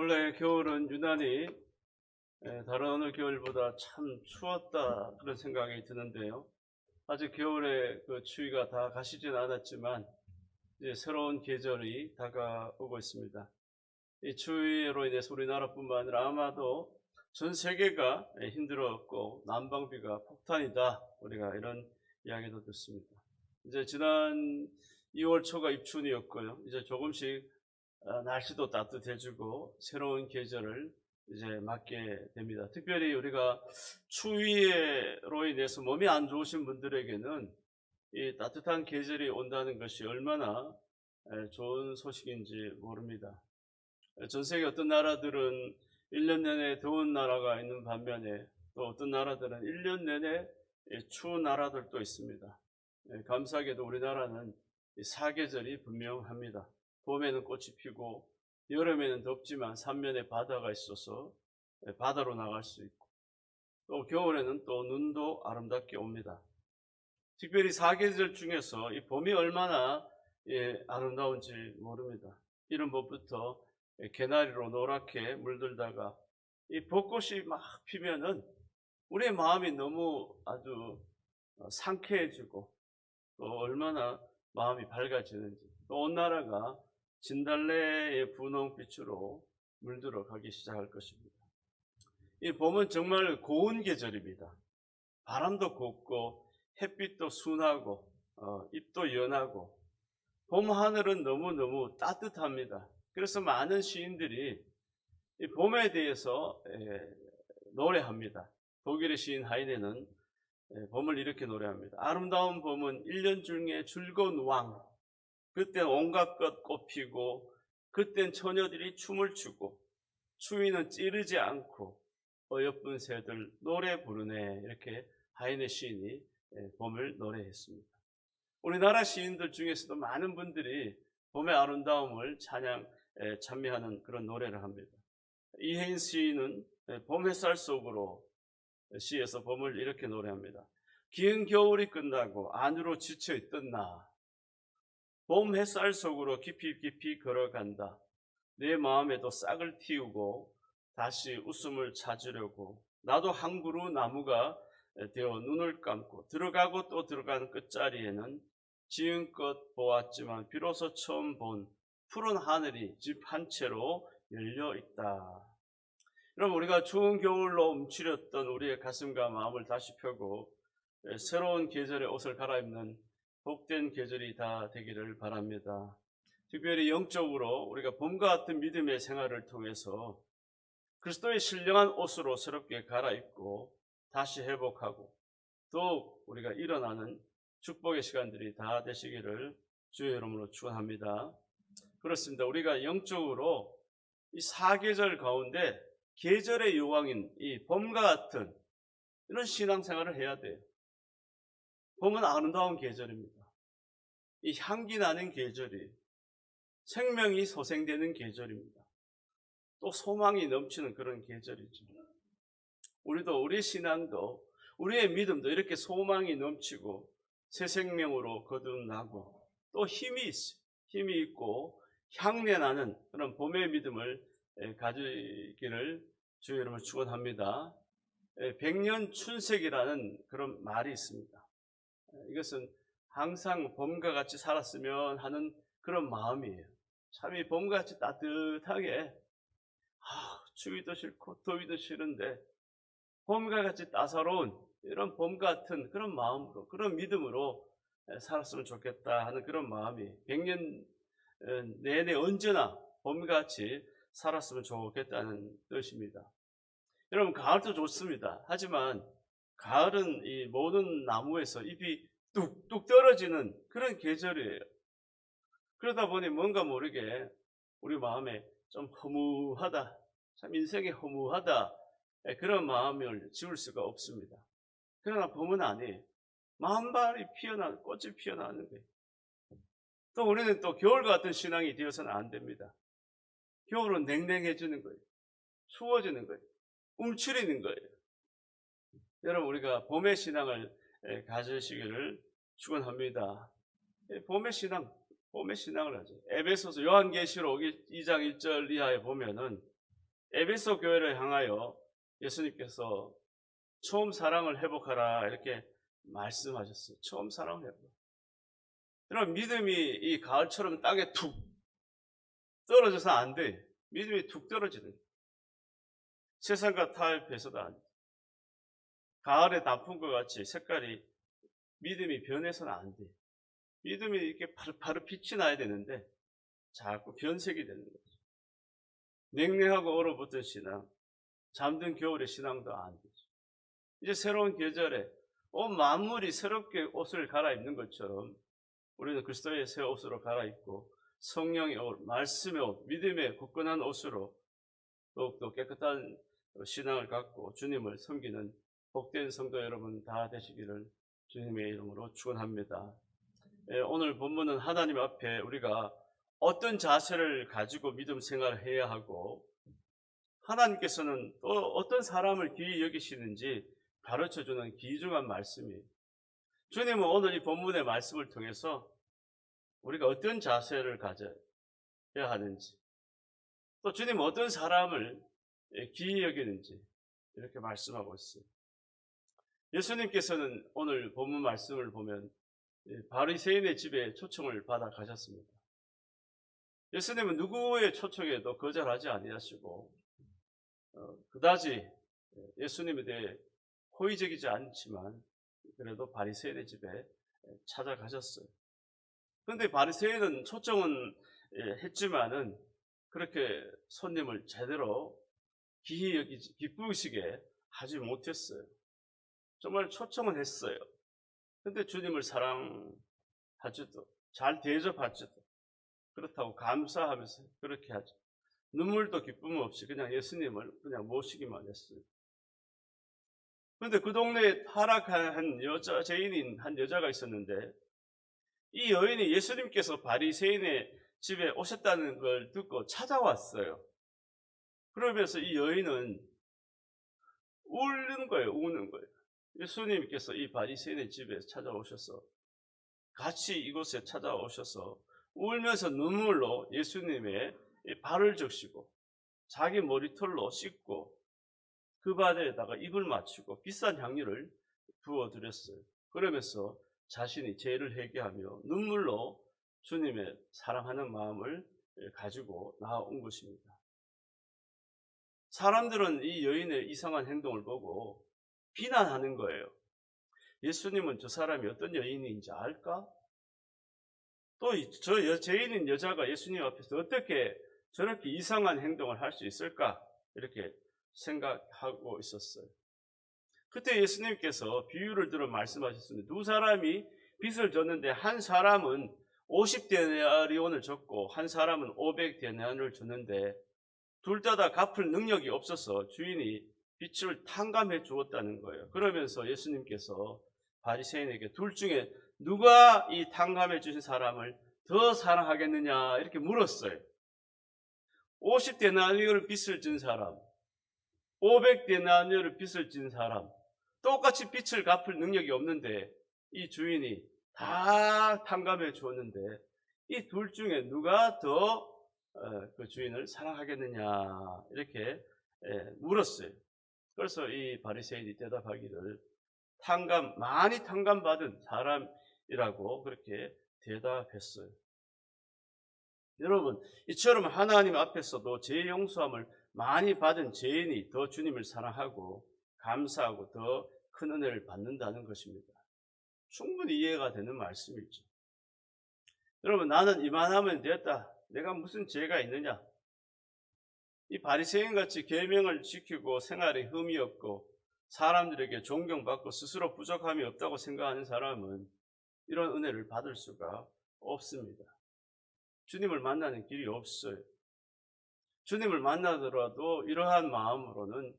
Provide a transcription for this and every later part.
원래 겨울은 유난히 다른 어느 겨울보다 참 추웠다 그런 생각이 드는데요. 아직 겨울의 그 추위가 다 가시진 않았지만 이제 새로운 계절이 다가오고 있습니다. 이 추위로 인해서 우리나라뿐만 아니라 아마도 전 세계가 힘들었고 난방비가 폭탄이다, 우리가 이런 이야기도 듣습니다. 이제 지난 2월 초가 입춘이었고요. 이제 조금씩 날씨도 따뜻해지고 새로운 계절을 이제 맞게 됩니다. 특별히 우리가 추위로 인해서 몸이 안 좋으신 분들에게는 이 따뜻한 계절이 온다는 것이 얼마나 좋은 소식인지 모릅니다. 전 세계 어떤 나라들은 1년 내내 더운 나라가 있는 반면에 또 어떤 나라들은 1년 내내 추운 나라들도 있습니다. 감사하게도 우리나라는 사계절이 분명합니다. 봄에는 꽃이 피고 여름에는 덥지만 삼면에 바다가 있어서 바다로 나갈 수 있고, 또 겨울에는 또 눈도 아름답게 옵니다. 특별히 사계절 중에서 이 봄이 얼마나 아름다운지 모릅니다. 이런 봄부터 개나리로 노랗게 물들다가 이 벚꽃이 막 피면은 우리의 마음이 너무 아주 상쾌해지고 또 얼마나 마음이 밝아지는지, 또 온 나라가 진달래의 분홍빛으로 물들어 가기 시작할 것입니다. 이 봄은 정말 고운 계절입니다. 바람도 곱고 햇빛도 순하고 잎도 연하고 봄 하늘은 너무너무 따뜻합니다. 그래서 많은 시인들이 이 봄에 대해서 노래합니다. 독일의 시인 하이네는 봄을 이렇게 노래합니다. 아름다운 봄은 1년 중에 즐거운 왕, 그땐 온갖 것 꽃피고 그땐 처녀들이 춤을 추고 추위는 찌르지 않고 어여쁜 새들 노래 부르네, 이렇게 하이네 시인이 봄을 노래했습니다. 우리나라 시인들 중에서도 많은 분들이 봄의 아름다움을 찬미하는 그런 노래를 합니다. 이혜인 시인은 봄 햇살 속으로 시에서 봄을 이렇게 노래합니다. 긴 겨울이 끝나고 안으로 지쳐있던 나, 봄 햇살 속으로 깊이 깊이 걸어간다. 내 마음에도 싹을 틔우고 다시 웃음을 찾으려고 나도 한 그루 나무가 되어 눈을 감고 들어가고 또 들어가는 끝자리에는 지금껏 보았지만 비로소 처음 본 푸른 하늘이 집 한 채로 열려 있다. 여러분, 우리가 추운 겨울로 움츠렸던 우리의 가슴과 마음을 다시 펴고 새로운 계절의 옷을 갈아입는 복된 계절이 다 되기를 바랍니다. 특별히 영적으로 우리가 봄과 같은 믿음의 생활을 통해서 그리스도의 신령한 옷으로 새롭게 갈아입고 다시 회복하고 더욱 우리가 일어나는 축복의 시간들이 다 되시기를 주의 이름으로 축원합니다. 그렇습니다. 우리가 영적으로 이 사계절 가운데 계절의 여왕인 이 봄과 같은 이런 신앙생활을 해야 돼요. 봄은 아름다운 계절입니다. 이 향기 나는 계절이, 생명이 소생되는 계절입니다. 또 소망이 넘치는 그런 계절이죠. 우리 신앙도, 우리의 믿음도 이렇게 소망이 넘치고 새 생명으로 거듭나고 또 힘이 있어요. 힘이 있고 향내 나는 그런 봄의 믿음을 가지기를 주의 이름으로 축원합니다. 백년춘색이라는 그런 말이 있습니다. 이것은 항상 봄과 같이 살았으면 하는 그런 마음이에요. 참 이 봄과 같이 따뜻하게, 추위도 싫고 더위도 싫은데 봄과 같이 따사로운 이런 봄 같은 그런 마음으로, 그런 믿음으로 살았으면 좋겠다 하는 그런 마음이 100년 내내 언제나 봄같이 살았으면 좋겠다는 뜻입니다. 여러분, 가을도 좋습니다. 하지만 가을은 이 모든 나무에서 잎이 뚝뚝 떨어지는 그런 계절이에요. 그러다 보니 뭔가 모르게 우리 마음에 좀 허무하다, 참 인생이 허무하다, 그런 마음을 지울 수가 없습니다. 그러나 봄은 아니에요. 만발이 피어나는, 꽃이 피어나는 거예요. 또 우리는 또 겨울 같은 신앙이 되어서는 안 됩니다. 겨울은 냉랭해지는 거예요. 추워지는 거예요. 움츠리는 거예요. 여러분, 우리가 봄의 신앙을 가지시기를 축원합니다. 봄의 신앙을 하죠. 에베소서 요한계시록 2장 1절 이하에 보면은 에베소 교회를 향하여 예수님께서 처음 사랑을 회복하라 이렇게 말씀하셨어요. 처음 사랑을 회복. 그럼 믿음이 이 가을처럼 땅에 툭 떨어져서 안 돼. 믿음이 툭 떨어지는 거예요. 세상과 타협해서도 안 돼. 가을에 단풍과 같이 색깔이 믿음이 변해서는 안 돼. 믿음이 이렇게 바로 빛이 나야 되는데 자꾸 변색이 되는 거죠. 냉랭하고 얼어붙은 신앙, 잠든 겨울의 신앙도 안 되죠. 이제 새로운 계절에 온 만물이 새롭게 옷을 갈아입는 것처럼 우리는 그리스도의 새 옷으로 갈아입고 성령의 옷, 말씀의 옷, 믿음의 굳건한 옷으로 더욱더 깨끗한 신앙을 갖고 주님을 섬기는 복된 성도 여러분 다 되시기를 주님의 이름으로 축원합니다. 오늘 본문은 하나님 앞에 우리가 어떤 자세를 가지고 믿음 생활을 해야 하고 하나님께서는 또 어떤 사람을 귀히 여기시는지 가르쳐주는 귀중한 말씀이에요. 주님은 오늘 이 본문의 말씀을 통해서 우리가 어떤 자세를 가져야 하는지 또 주님은 어떤 사람을 귀히 여기는지 이렇게 말씀하고 있어요. 예수님께서는 오늘 본문 말씀을 보면 바리새인의 집에 초청을 받아 가셨습니다. 예수님은 누구의 초청에도 거절하지 아니하시고 그다지 예수님에 대해 호의적이지 않지만 그래도 바리새인의 집에 찾아가셨어요. 그런데 바리새인은 초청은 했지만은 그렇게 손님을 제대로 귀히 여기지 기쁘시게 하지 못했어요. 정말 초청은 했어요. 근데 주님을 사랑하지도 잘 대접하지도 그렇다고 감사하면서 그렇게 하죠. 눈물도 기쁨 없이 그냥 예수님을 그냥 모시기만 했어요. 그런데 그 동네에 타락한 죄인인 한 여자가 있었는데 이 여인이 예수님께서 바리새인의 집에 오셨다는 걸 듣고 찾아왔어요. 그러면서 이 여인은 우는 거예요. 예수님께서 이 바리새인의 집에 찾아오셔서 같이 이곳에 찾아오셔서 울면서 눈물로 예수님의 발을 적시고 자기 머리털로 씻고 그 발에다가 입을 맞추고 비싼 향유를 부어드렸어요. 그러면서 자신이 죄를 회개하며 눈물로 주님의 사랑하는 마음을 가지고 나아온 것입니다. 사람들은 이 여인의 이상한 행동을 보고 비난하는 거예요. 예수님은 저 사람이 어떤 여인인지 알까? 또 저 죄인인 여자가 예수님 앞에서 어떻게 저렇게 이상한 행동을 할 수 있을까? 이렇게 생각하고 있었어요. 그때 예수님께서 비유를 들어 말씀하셨습니다. 두 사람이 빚을 졌는데 한 사람은 50데나리온을 줬고 한 사람은 500데나리온을 줬는데 둘 다 갚을 능력이 없어서 주인이 빚을 탕감해 주었다는 거예요. 그러면서 예수님께서 바리새인에게 둘 중에 누가 이 탕감해 주신 사람을 더 사랑하겠느냐 이렇게 물었어요. 50데나리온을 빚을 진 사람, 500데나리온을 빚을 진 사람, 똑같이 빚을 갚을 능력이 없는데 이 주인이 다 탕감해 주었는데 이 둘 중에 누가 더 그 주인을 사랑하겠느냐 이렇게 물었어요. 그래서 이 바리새인이 대답하기를 많이 탕감받은 사람이라고 그렇게 대답했어요. 여러분, 이처럼 하나님 앞에서도 죄 용서함을 많이 받은 죄인이 더 주님을 사랑하고 감사하고 더 큰 은혜를 받는다는 것입니다. 충분히 이해가 되는 말씀이죠. 여러분, 나는 이만하면 됐다. 내가 무슨 죄가 있느냐? 이 바리새인같이 계명을 지키고 생활에 흠이 없고 사람들에게 존경받고 스스로 부족함이 없다고 생각하는 사람은 이런 은혜를 받을 수가 없습니다. 주님을 만나는 길이 없어요. 주님을 만나더라도 이러한 마음으로는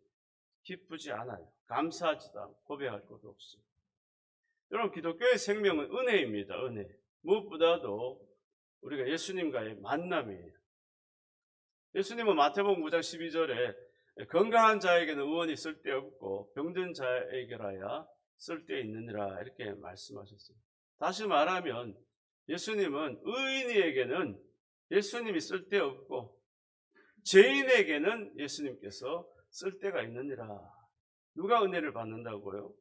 기쁘지 않아요. 감사하지도 않고 고백할 것도 없어요. 여러분, 기독교의 생명은 은혜입니다. 은혜. 무엇보다도 우리가 예수님과의 만남이에요. 예수님은 마태복음 9장 12절에 건강한 자에게는 의원이 쓸데없고 병든 자에게라야 쓸데있느니라 이렇게 말씀하셨어요. 다시 말하면 예수님은 의인에게는 예수님이 쓸데없고 죄인에게는 예수님께서 쓸 때가 있느니라. 누가 은혜를 받는다고요?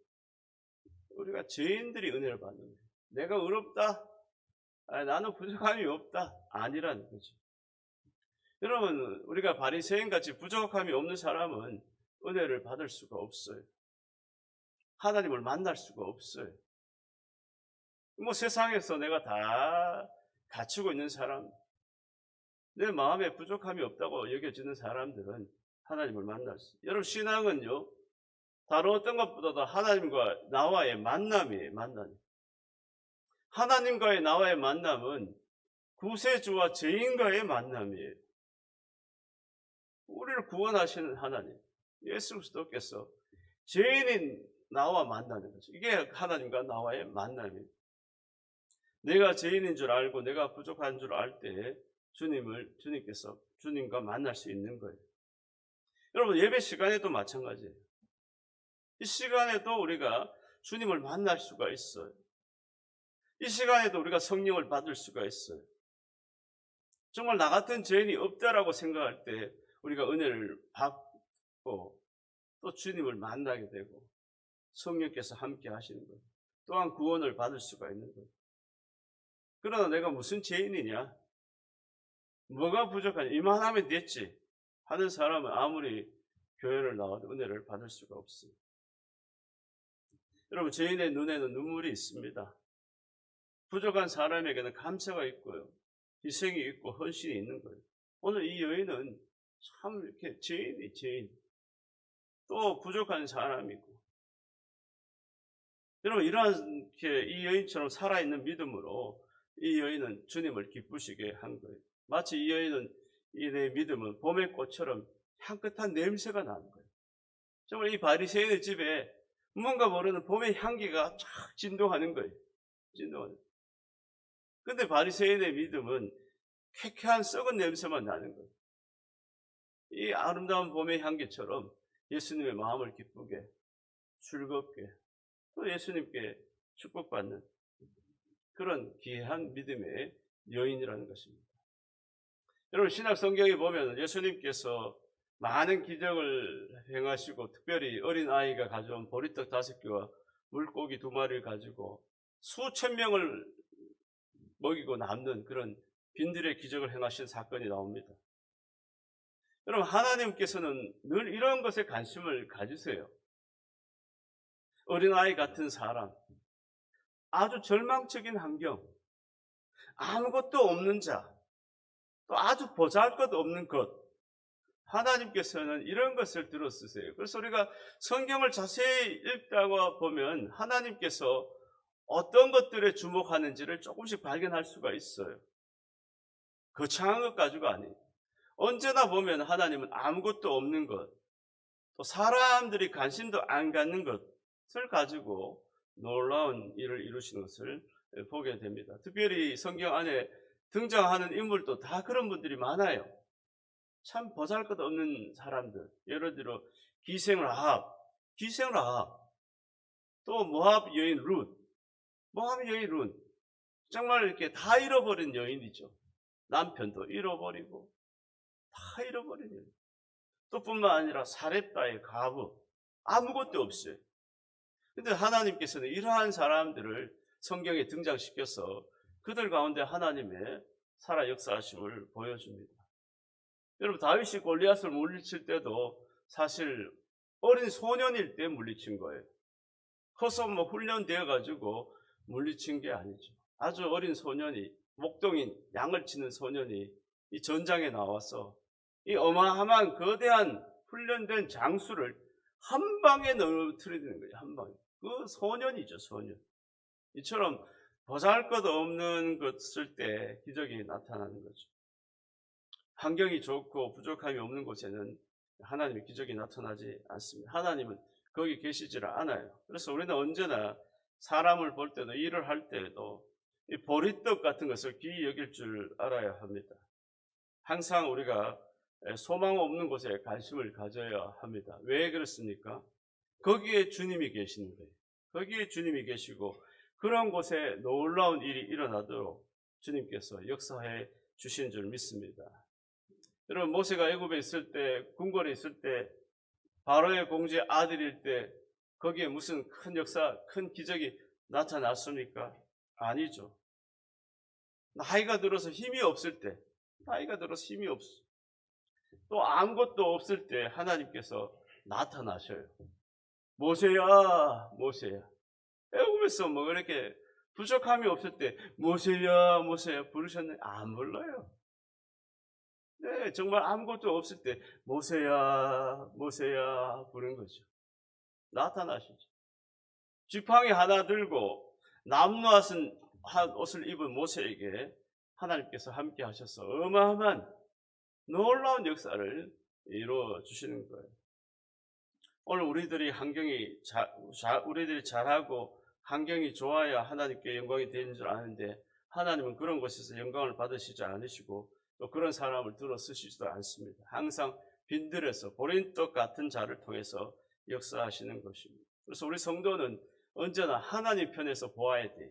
우리가 죄인들이 은혜를 받는 거예요. 내가 의롭다? 나는 부족함이 없다? 아니라는 거죠. 여러분, 우리가 바리새인같이 부족함이 없는 사람은 은혜를 받을 수가 없어요. 하나님을 만날 수가 없어요. 뭐 세상에서 내가 다 갖추고 있는 사람, 내 마음에 부족함이 없다고 여겨지는 사람들은 하나님을 만날 수 있어요. 여러분, 신앙은요, 다른 어떤 것보다도 하나님과 나와의 만남이에요. 만남. 하나님과의 나와의 만남은 구세주와 죄인과의 만남이에요. 우리를 구원하시는 하나님, 예수 그리스도께서 죄인인 나와 만나는 거죠. 이게 하나님과 나와의 만남이에요. 내가 죄인인 줄 알고 내가 부족한 줄 알 때 주님께서 주님과 만날 수 있는 거예요. 여러분, 예배 시간에도 마찬가지예요. 이 시간에도 우리가 주님을 만날 수가 있어요. 이 시간에도 우리가 성령을 받을 수가 있어요. 정말 나 같은 죄인이 없다라고 생각할 때 우리가 은혜를 받고 또 주님을 만나게 되고 성령께서 함께 하시는 거예요. 또한 구원을 받을 수가 있는 거예요. 그러나 내가 무슨 죄인이냐? 뭐가 부족하냐? 이만하면 됐지 하는 사람은 아무리 교회를 나와도 은혜를 받을 수가 없습니다. 여러분, 죄인의 눈에는 눈물이 있습니다. 부족한 사람에게는 감사가 있고요, 희생이 있고 헌신이 있는 거예요. 오늘 이 여인은 참 이렇게 죄인, 또 부족한 사람이고, 여러분, 이렇게 이 여인처럼 살아있는 믿음으로 이 여인은 주님을 기쁘시게 한 거예요. 마치 이 여인은 이 내 믿음은 봄의 꽃처럼 향긋한 냄새가 나는 거예요. 정말 이 바리새인의 집에 뭔가 모르는 봄의 향기가 쫙 진동하는 거예요. 진동하는. 근데 바리새인의 믿음은 쾌쾌한 썩은 냄새만 나는 거예요. 이 아름다운 봄의 향기처럼 예수님의 마음을 기쁘게, 즐겁게, 또 예수님께 축복받는 그런 귀한 믿음의 여인이라는 것입니다. 여러분, 신약 성경에 보면 예수님께서 많은 기적을 행하시고, 특별히 어린아이가 가져온 보리떡 5개와 물고기 2마리를 가지고 수천 명을 먹이고 남는 그런 빈들의 기적을 행하신 사건이 나옵니다. 여러분, 하나님께서는 늘 이런 것에 관심을 가지세요. 어린아이 같은 사람, 아주 절망적인 환경, 아무것도 없는 자, 또 아주 보잘것없는 것, 하나님께서는 이런 것을 들어 쓰세요. 그래서 우리가 성경을 자세히 읽다가 보면 하나님께서 어떤 것들에 주목하는지를 조금씩 발견할 수가 있어요. 거창한 것 가지고 아니에요. 언제나 보면 하나님은 아무것도 없는 것, 또 사람들이 관심도 안 갖는 것을 가지고 놀라운 일을 이루시는 것을 보게 됩니다. 특별히 성경 안에 등장하는 인물도 다 그런 분들이 많아요. 참 보잘것없는 사람들. 예를 들어 기생 라합, 또 모압 여인 룻, 정말 이렇게 다 잃어버린 여인이죠. 남편도 잃어버리고 다 잃어버린 여인. 또 뿐만 아니라 사렙다의 과부, 아무것도 없어요. 근데 하나님께서는 이러한 사람들을 성경에 등장시켜서 그들 가운데 하나님의 살아 역사하심을 보여줍니다. 여러분, 다윗이 골리앗을 물리칠 때도 사실 어린 소년일 때 물리친 거예요. 커서 훈련되어 가지고 물리친 게 아니죠. 아주 어린 소년이, 목동인 양을 치는 소년이 이 전장에 나와서 이 어마어마한 거대한 훈련된 장수를 한 방에 넘어뜨리는 거예요. 한 방에. 그 소년이죠, 소년. 이처럼 보잘것없는 것을 때 기적이 나타나는 거죠. 환경이 좋고 부족함이 없는 곳에는 하나님의 기적이 나타나지 않습니다. 하나님은 거기 계시지를 않아요. 그래서 우리는 언제나 사람을 볼 때도, 일을 할 때도 이 보리떡 같은 것을 귀히 여길 줄 알아야 합니다. 항상 우리가 소망 없는 곳에 관심을 가져야 합니다. 왜 그렇습니까? 거기에 주님이 계시는 거예요. 거기에 주님이 계시고 그런 곳에 놀라운 일이 일어나도록 주님께서 역사해 주신 줄 믿습니다. 여러분, 모세가 애굽에 있을 때, 궁궐에 있을 때, 바로의 공주의 아들일 때 거기에 무슨 큰 역사, 큰 기적이 나타났습니까? 아니죠. 나이가 들어서 힘이 없을 때, 나이가 들어서 힘이 없어. 또 아무것도 없을 때 하나님께서 나타나셔요. 모세야, 모세야. 애굽에서 뭐 이렇게 부족함이 없을 때 모세야, 모세야 부르셨는데 안 불러요. 네, 정말 아무것도 없을 때 모세야, 모세야 부르는 거죠. 나타나시죠. 지팡이 하나 들고 남루한 옷을 입은 모세에게 하나님께서 함께 하셔서 어마어마한 놀라운 역사를 이루어 주시는 거예요. 오늘 우리들이 우리들이 잘하고 환경이 좋아야 하나님께 영광이 되는 줄 아는데 하나님은 그런 곳에서 영광을 받으시지 않으시고 또 그런 사람을 들어 쓰시지도 않습니다. 항상 빈들에서 보린떡 같은 자를 통해서 역사하시는 것입니다. 그래서 우리 성도는 언제나 하나님 편에서 보아야 돼요.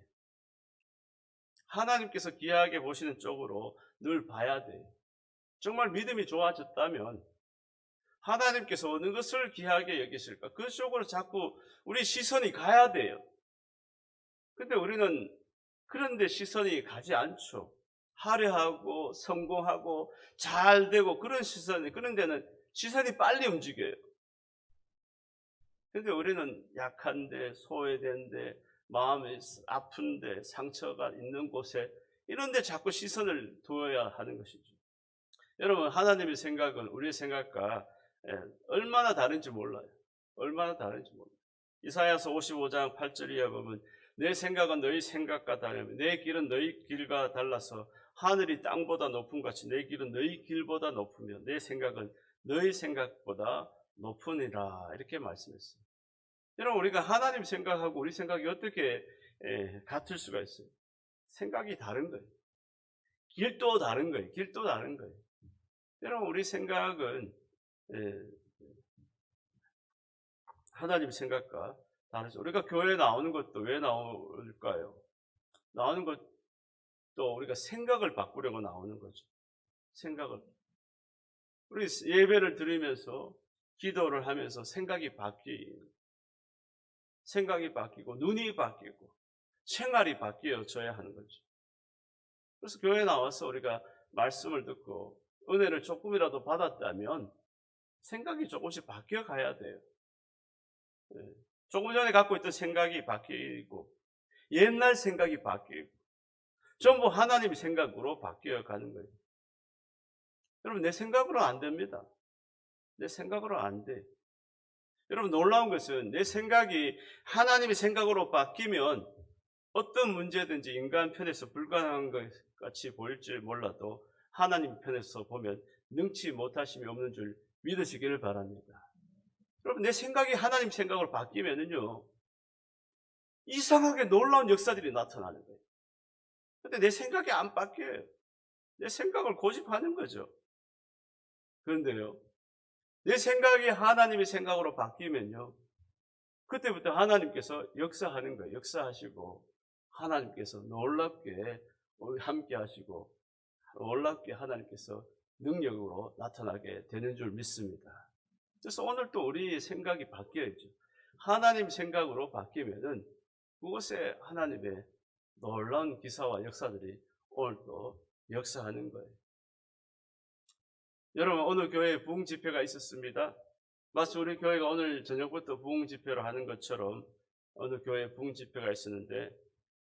하나님께서 귀하게 보시는 쪽으로 늘 봐야 돼요. 정말 믿음이 좋아졌다면 하나님께서 어느 것을 귀하게 여기실까? 그 쪽으로 자꾸 우리 시선이 가야 돼요. 근데 우리는 그런데 시선이 가지 않죠. 화려하고 성공하고 잘 되고 그런 데는 시선이 빨리 움직여요. 근데 우리는 약한데, 소외된데, 마음이 아픈데, 상처가 있는 곳에 이런 데 자꾸 시선을 두어야 하는 것이죠. 여러분, 하나님의 생각은 우리의 생각과 얼마나 다른지 몰라요. 얼마나 다른지 몰라요. 이사야서 55장 8절 이하 보면 내 생각은 너희 생각과 다르며 내 길은 너희 길과 달라서 하늘이 땅보다 높은 같이 내 길은 너희 길보다 높으며 내 생각은 너희 생각보다 높으니라. 이렇게 말씀했어요. 여러분, 우리가 하나님 생각하고 우리 생각이 어떻게 같을 수가 있어요? 생각이 다른 거예요. 길도 다른 거예요. 길도 다른 거예요. 여러분, 우리 생각은 하나님 생각과 다르죠. 우리가 교회에 나오는 것도 왜 나올까요? 나오는 것도 우리가 생각을 바꾸려고 나오는 거죠. 생각을. 우리 예배를 드리면서 기도를 하면서 생각이 바뀌고 눈이 바뀌고 생활이 바뀌어져야 하는 거죠. 그래서 교회에 나와서 우리가 말씀을 듣고 은혜를 조금이라도 받았다면 생각이 조금씩 바뀌어 가야 돼요. 조금 전에 갖고 있던 생각이 바뀌고 옛날 생각이 바뀌고 전부 하나님 생각으로 바뀌어 가는 거예요. 여러분, 내 생각으로 안 됩니다. 내 생각으로 안 돼. 여러분, 놀라운 것은 내 생각이 하나님의 생각으로 바뀌면 어떤 문제든지 인간 편에서 불가능한 것 같이 보일지 몰라도 하나님 편에서 보면 능치 못하심이 없는 줄 믿으시기를 바랍니다. 여러분, 내 생각이 하나님 생각으로 바뀌면은요, 이상하게 놀라운 역사들이 나타나는 거예요. 근데 내 생각이 안 바뀌어요. 내 생각을 고집하는 거죠. 그런데요, 내 생각이 하나님의 생각으로 바뀌면요, 그때부터 하나님께서 역사하는 거예요. 역사하시고 하나님께서 놀랍게 함께 하시고 놀랍게 하나님께서 능력으로 나타나게 되는 줄 믿습니다. 그래서 오늘 또 우리 생각이 바뀌어야죠. 하나님 생각으로 바뀌면은 그곳에 하나님의 놀라운 기사와 역사들이 오늘 또 역사하는 거예요. 여러분, 오늘 교회에 부흥 집회가 있었습니다. 마치 우리 교회가 오늘 저녁부터 부흥 집회를 하는 것처럼 어느 교회에 부흥 집회가 있었는데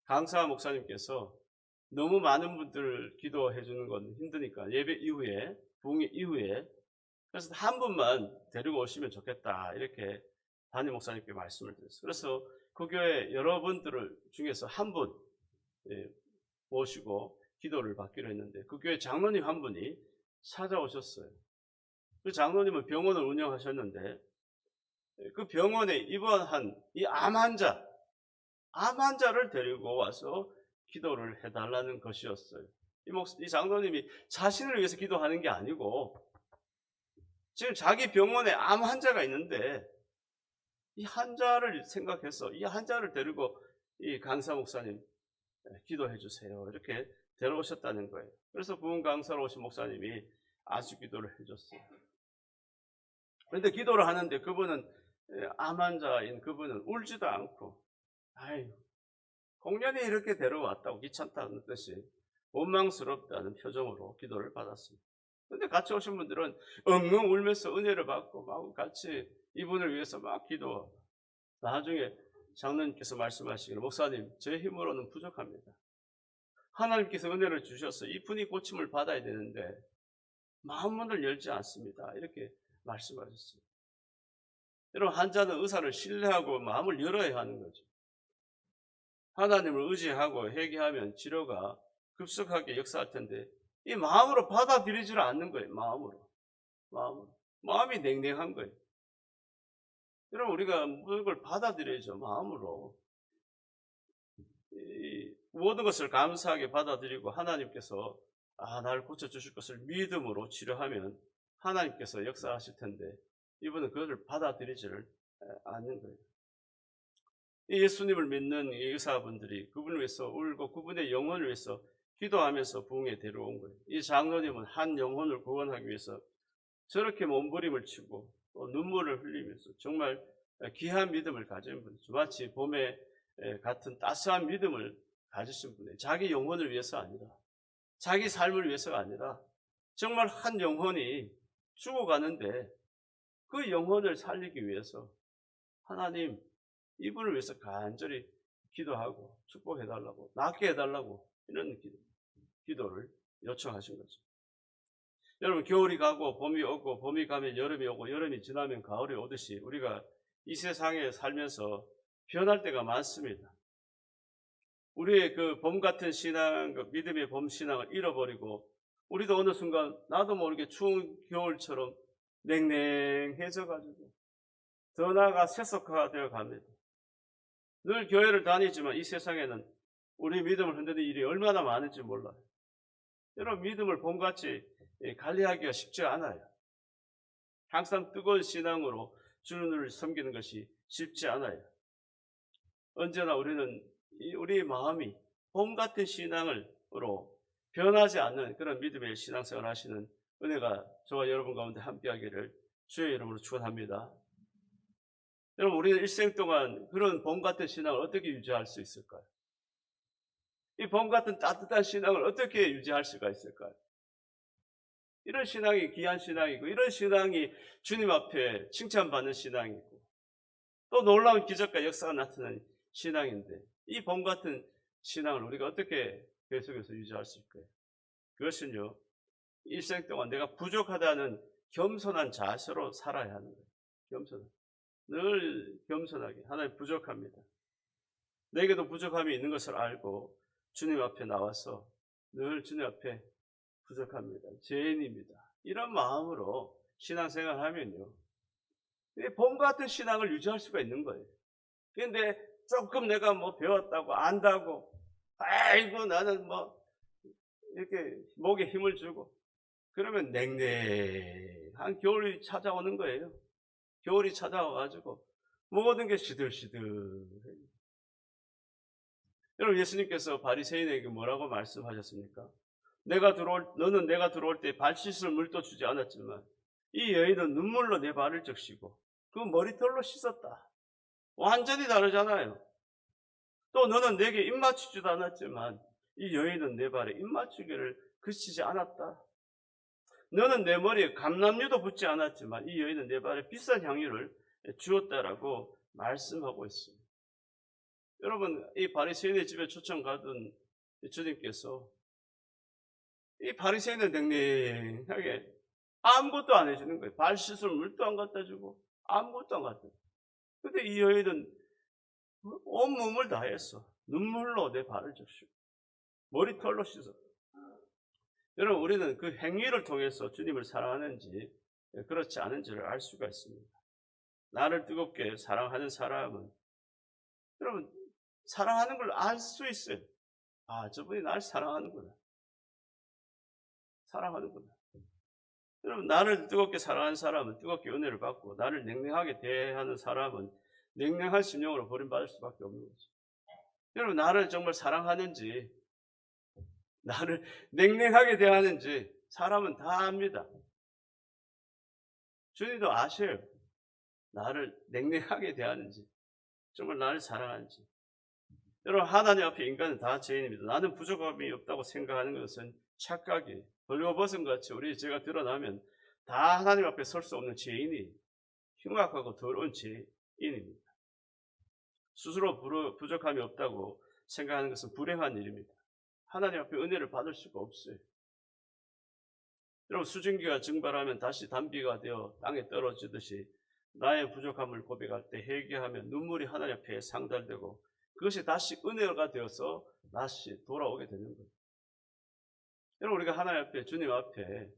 강사 목사님께서 너무 많은 분들을 기도해 주는 건 힘드니까 예배 이후에, 부흥 이후에 그래서 한 분만 데리고 오시면 좋겠다 이렇게 담임 목사님께 말씀을 드렸어요. 그래서 그 교회 여러분들 중에서 한 분 모시고 기도를 받기로 했는데 그 교회 장로님 한 분이 찾아오셨어요. 그 장로님은 병원을 운영하셨는데 그 병원에 입원한 이 암 환자를 데리고 와서 기도를 해달라는 것이었어요. 이 장로님이 자신을 위해서 기도하는 게 아니고 지금 자기 병원에 암 환자가 있는데 이 환자를 생각해서 이 환자를 데리고 이 강사 목사님 기도해 주세요. 이렇게 데려오셨다는 거예요. 그래서 부흥 강사로 오신 목사님이 안수 기도를 해줬어요. 그런데 기도를 하는데 그분은 암 환자인 그분은 울지도 않고 아유 공연이 이렇게 데려왔다고 귀찮다는 뜻이 원망스럽다는 표정으로 기도를 받았습니다. 그런데 같이 오신 분들은 엉엉 울면서 은혜를 받고 막 같이 이분을 위해서 막 기도하고 나중에 장로님께서 말씀하시기를 목사님 제 힘으로는 부족합니다. 하나님께서 은혜를 주셔서 이분이 고침을 받아야 되는데 마음문을 열지 않습니다. 이렇게 말씀하셨습니다. 여러분 환자는 의사를 신뢰하고 마음을 열어야 하는 거죠. 하나님을 의지하고 회개하면 치료가 급속하게 역사할 텐데 이 마음으로 받아들이지를 않는 거예요. 마음이 냉랭한 거예요. 여러분 우리가 모든 걸 받아들여야죠. 마음으로 이 모든 것을 감사하게 받아들이고 하나님께서 나를 고쳐주실 것을 믿음으로 치료하면 하나님께서 역사하실 텐데 이분은 그것을 받아들이지를 않는 거예요. 예수님을 믿는 이 의사분들이 그분을 위해서 울고 그분의 영혼을 위해서 기도하면서 부흥에 데려온 거예요. 이 장로님은 한 영혼을 구원하기 위해서 저렇게 몸부림을 치고 또 눈물을 흘리면서 정말 귀한 믿음을 가진 분이죠. 마치 봄에 같은 따스한 믿음을 가지신 분이에요. 자기 영혼을 위해서 아니라 자기 삶을 위해서가 아니라 정말 한 영혼이 죽어가는데 그 영혼을 살리기 위해서 하나님 이분을 위해서 간절히 기도하고 축복해달라고 낫게 해달라고 이런 기도를 요청하신 거죠. 여러분 겨울이 가고 봄이 오고 봄이 가면 여름이 오고 여름이 지나면 가을이 오듯이 우리가 이 세상에 살면서 변할 때가 많습니다. 우리의 그 봄 같은 신앙, 그 믿음의 봄 신앙을 잃어버리고 우리도 어느 순간 나도 모르게 추운 겨울처럼 냉랭해져가지고 더 나아가 세속화되어 갑니다. 늘 교회를 다니지만 이 세상에는 우리 믿음을 흔드는 일이 얼마나 많은지 몰라요. 여러분 믿음을 봄같이 관리하기가 쉽지 않아요. 항상 뜨거운 신앙으로 주님을 섬기는 것이 쉽지 않아요. 언제나 우리는 우리의 마음이 봄같은 신앙으로 변하지 않는 그런 믿음의 신앙생활을 하시는 은혜가 저와 여러분 가운데 함께하기를 주의 이름으로 축원합니다. 여러분 우리는 일생 동안 그런 봄같은 신앙을 어떻게 유지할 수 있을까요? 이 봄같은 따뜻한 신앙을 어떻게 유지할 수가 있을까요? 이런 신앙이 귀한 신앙이고 이런 신앙이 주님 앞에 칭찬받는 신앙이고 또 놀라운 기적과 역사가 나타나는 신앙인데 이 봄같은 신앙을 우리가 어떻게 계속해서 유지할 수 있을까요? 그것은요 일생 동안 내가 부족하다는 겸손한 자세로 살아야 하는 거예요. 늘 겸손하게 하나님 부족합니다. 내게도 부족함이 있는 것을 알고 주님 앞에 나와서 늘 주님 앞에 부족합니다. 죄인입니다. 이런 마음으로 신앙생활을 하면요. 봄 같은 신앙을 유지할 수가 있는 거예요. 그런데 조금 내가 뭐 배웠다고 안다고 아이고 나는 뭐 이렇게 목에 힘을 주고 그러면 냉랭한 겨울이 찾아오는 거예요. 겨울이 찾아와가지고 모든 게 시들시들해요. 여러분 예수님께서 바리새인에게 뭐라고 말씀하셨습니까? 너는 내가 들어올 때 발 씻을 물도 주지 않았지만 이 여인은 눈물로 내 발을 적시고 그 머리털로 씻었다. 완전히 다르잖아요. 또 너는 내게 입 맞추지도 않았지만 이 여인은 내 발에 입 맞추기를 그치지 않았다. 너는 내 머리에 감람류도 붙지 않았지만 이 여인은 내 발에 비싼 향유를 주었다라고 말씀하고 있습니다. 여러분 이 바리새인의 집에 초청 가던 주님께서 이 바리새인은 냉랭하게 아무것도 안 해주는 거예요. 발 씻을 물도 안 갖다 주고 아무것도 안 갖다 주고. 근데 이 여인은 온몸을 다했어. 눈물로 내 발을 적시고 머리털로 씻었다. 여러분 우리는 그 행위를 통해서 주님을 사랑하는지 그렇지 않은지를 알 수가 있습니다. 나를 뜨겁게 사랑하는 사람은 여러분 사랑하는 걸 알 수 있어요. 저분이 나를 사랑하는구나. 여러분 나를 뜨겁게 사랑하는 사람은 뜨겁게 은혜를 받고 나를 냉랭하게 대하는 사람은 냉랭한 심령으로 버림받을 수밖에 없는 거죠. 여러분 나를 정말 사랑하는지 나를 냉랭하게 대하는지 사람은 다 압니다. 주님도 아셔요. 나를 냉랭하게 대하는지, 정말 나를 사랑하는지. 여러분, 하나님 앞에 인간은 다 죄인입니다. 나는 부족함이 없다고 생각하는 것은 착각이에요. 벌거벗은같이 우리 죄가 드러나면 다 하나님 앞에 설 수 없는 죄인이, 흉악하고 더러운 죄인입니다. 스스로 부족함이 없다고 생각하는 것은 불행한 일입니다. 하나님 앞에 은혜를 받을 수가 없어요. 여러분, 수증기가 증발하면 다시 단비가 되어 땅에 떨어지듯이 나의 부족함을 고백할 때 회개하면 눈물이 하나님 앞에 상달되고 그것이 다시 은혜가 되어서 다시 돌아오게 되는 거예요. 여러분, 우리가 하나님 앞에, 주님 앞에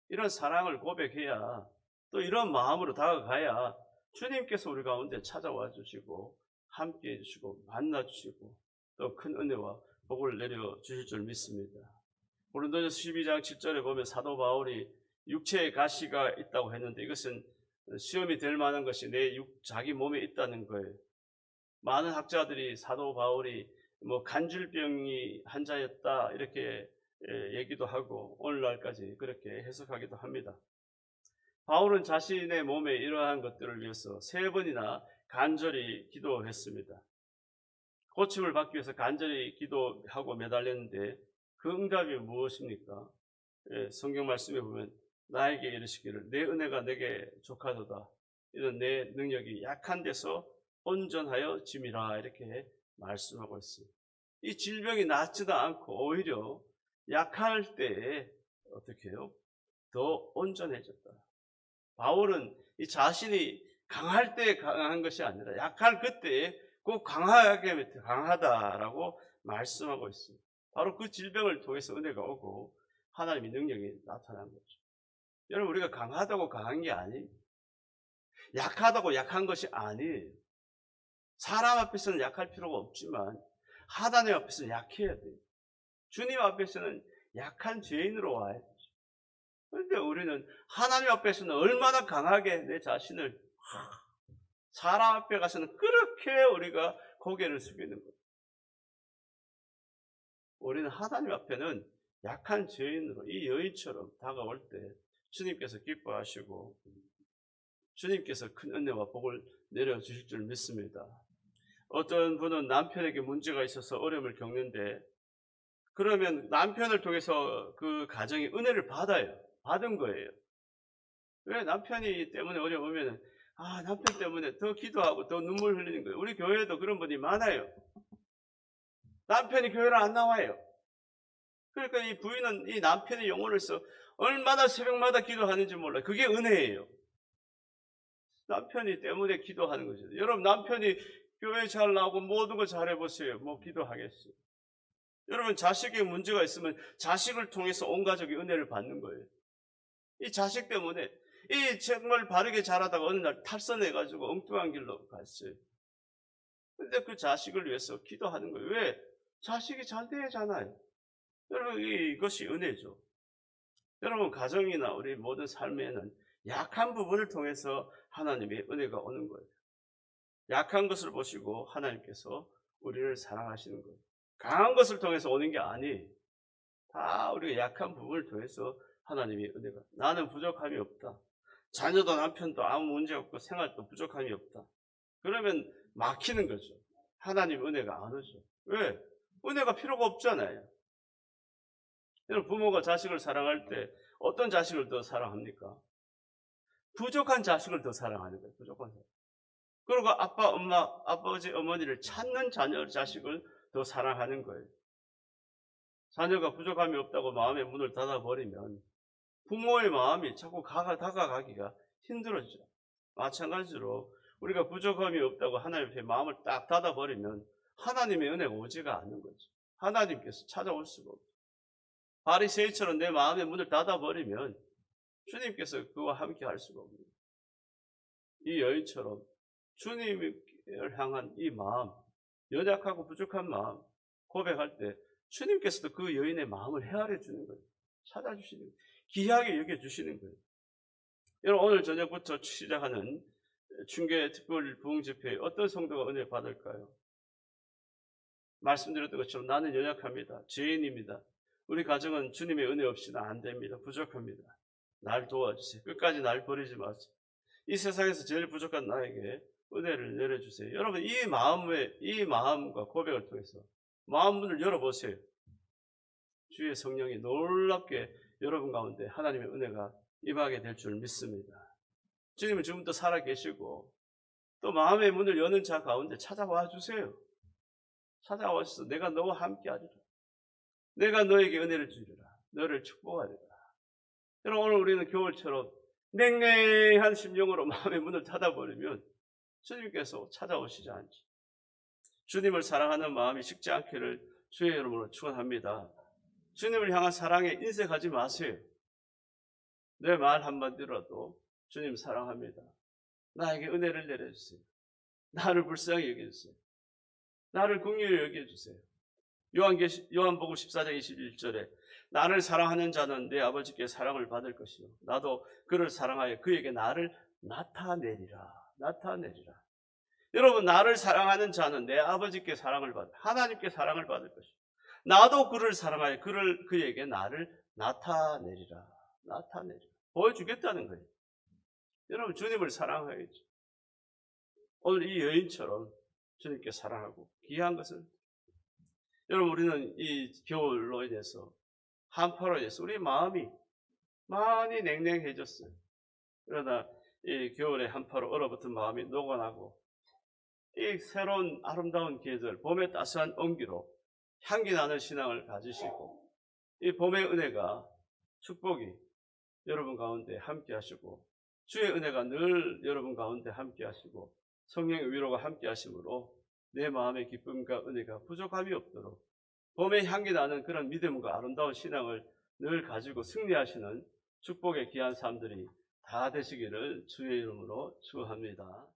이런 사랑을 고백해야, 또 이런 마음으로 다가가야 주님께서 우리 가운데 찾아와 주시고 함께 해주시고 만나 주시고 또 큰 은혜와 복을 내려 주실 줄 믿습니다. 고린도전서 12장 7절에 보면 사도 바울이 육체에 가시가 있다고 했는데, 이것은 시험이 될 만한 것이 자기 몸에 있다는 거예요. 많은 학자들이 사도 바울이 간질병이 환자였다 이렇게 얘기도 하고 오늘날까지 그렇게 해석하기도 합니다. 바울은 자신의 몸에 이러한 것들을 위해서 3번이나 간절히 기도했습니다. 고침을 받기 위해서 간절히 기도하고 매달렸는데 그 응답이 무엇입니까? 성경 말씀에 보면 나에게 이르시기를 내 은혜가 내게 족하도다. 이런 내 능력이 약한 데서 온전하여 짐이라 이렇게 말씀하고 있어요. 이 질병이 낫지도 않고 오히려 약할 때에 어떻게 해요? 더 온전해졌다. 바울은 이 자신이 강할 때 강한 것이 아니라 약할 그때에 꼭 강하다라고 말씀하고 있어요. 바로 그 질병을 통해서 은혜가 오고 하나님의 능력이 나타난 거죠. 여러분, 우리가 강하다고 강한 게 아니에요. 약하다고 약한 것이 아니에요. 사람 앞에서는 약할 필요가 없지만 하나님 앞에서는 약해야 돼요. 주님 앞에서는 약한 죄인으로 와야 되죠. 그런데 우리는 하나님 앞에서는 얼마나 강하게 내 자신을, 사람 앞에 가서는 그렇게 우리가 고개를 숙이는 거예요. 우리는 하나님 앞에는 약한 죄인으로 이 여인처럼 다가올 때 주님께서 기뻐하시고 주님께서 큰 은혜와 복을 내려주실 줄 믿습니다. 어떤 분은 남편에게 문제가 있어서 어려움을 겪는데, 그러면 남편을 통해서 그 가정이 은혜를 받은 거예요. 왜? 남편이 때문에 어려움 오면 남편 때문에 더 기도하고 더 눈물 흘리는 거예요. 우리 교회에도 그런 분이 많아요. 남편이 교회를 안 나와요. 그러니까 이 부인은 이 남편의 영혼을 써 얼마나 새벽마다 기도하는지 몰라요. 그게 은혜예요. 남편이 때문에 기도하는 거죠. 여러분, 남편이 교회 잘 나오고 모든 거 잘해보세요. 뭐 기도하겠어요. 여러분, 자식에 문제가 있으면 자식을 통해서 온 가족이 은혜를 받는 거예요. 이 자식 때문에 이 정말 바르게 자라다가 어느 날 탈선해가지고 엉뚱한 길로 갔어요. 근데 그 자식을 위해서 기도하는 거예요. 왜? 자식이 잘 되잖아요. 여러분, 이것이 은혜죠. 여러분, 가정이나 우리 모든 삶에는 약한 부분을 통해서 하나님의 은혜가 오는 거예요. 약한 것을 보시고 하나님께서 우리를 사랑하시는 거예요. 강한 것을 통해서 오는 게 아니에요. 다 우리가 약한 부분을 통해서 하나님의 은혜가. 나는 부족함이 없다. 자녀도 남편도 아무 문제 없고 생활도 부족함이 없다. 그러면 막히는 거죠. 하나님 은혜가 안 오죠. 왜? 은혜가 필요가 없잖아요. 여러분, 부모가 자식을 사랑할 때 어떤 자식을 더 사랑합니까? 부족한 자식을 더 사랑하는 거예요. 부족한 자식. 그리고 아빠, 엄마, 아버지, 어머니를 찾는 자식을 더 사랑하는 거예요. 자녀가 부족함이 없다고 마음의 문을 닫아버리면 부모의 마음이 자꾸 다가가기가 힘들어지죠. 마찬가지로 우리가 부족함이 없다고 하나님 앞에 마음을 딱 닫아버리면 하나님의 은혜가 오지가 않는 거죠. 하나님께서 찾아올 수가 없죠. 바리새인처럼 내 마음의 문을 닫아버리면 주님께서 그와 함께 할 수가 없는 거예요. 이 여인처럼 주님을 향한 이 마음, 연약하고 부족한 마음 고백할 때 주님께서도 그 여인의 마음을 헤아려 주는 거예요. 찾아주시는 거예요. 귀하게 여겨주시는 거예요. 여러분, 오늘 저녁부터 시작하는 중계 특별 부흥집회에 어떤 성도가 은혜를 받을까요? 말씀드렸던 것처럼 나는 연약합니다. 죄인입니다. 우리 가정은 주님의 은혜 없이는 안 됩니다. 부족합니다. 날 도와주세요. 끝까지 날 버리지 마세요. 이 세상에서 제일 부족한 나에게 은혜를 내려주세요. 여러분, 이 마음과 고백을 통해서 마음 문을 열어보세요. 주의 성령이 놀랍게 여러분 가운데 하나님의 은혜가 임하게 될 줄 믿습니다. 주님은 지금도 살아계시고 또 마음의 문을 여는 자 가운데 찾아와 주세요. 찾아와서 내가 너와 함께하리라. 내가 너에게 은혜를 주리라. 너를 축복하리라. 여러분, 오늘 우리는 겨울처럼 냉랭한 심령으로 마음의 문을 닫아버리면 주님께서 찾아오시지 않지. 주님을 사랑하는 마음이 식지 않기를 주의 이름으로 축원합니다. 주님을 향한 사랑에 인색하지 마세요. 내 말 한마디라도 주님 사랑합니다. 나에게 은혜를 내려주세요. 나를 불쌍히 여겨주세요. 나를 긍휼히 여겨주세요. 요한복음 14장 21절에 나를 사랑하는 자는 내 아버지께 사랑을 받을 것이요 나도 그를 사랑하여 그에게 나를 나타내리라. 여러분, 나를 사랑하는 자는 내 아버지께 사랑을 받을, 하나님께 사랑을 받을 것이요 나도 그를 사랑하여 그에게 나를 나타내리라. 보여주겠다는 거예요. 여러분, 주님을 사랑해야죠. 오늘 이 여인처럼 주님께 사랑하고 귀한 것을, 여러분, 우리는 이 겨울로 인해서, 한파로 인해서 우리 마음이 많이 냉랭해졌어요. 그러나 이 겨울의 한파로 얼어붙은 마음이 녹아나고 이 새로운 아름다운 계절, 봄의 따스한 온기로 향기 나는 신앙을 가지시고 이 봄의 은혜가, 축복이 여러분 가운데 함께 하시고 주의 은혜가 늘 여러분 가운데 함께 하시고 성령의 위로가 함께 하심으로 내 마음의 기쁨과 은혜가 부족함이 없도록 봄의 향기 나는 그런 믿음과 아름다운 신앙을 늘 가지고 승리하시는 축복의 귀한 삶들이 다 되시기를 주의 이름으로 축원합니다.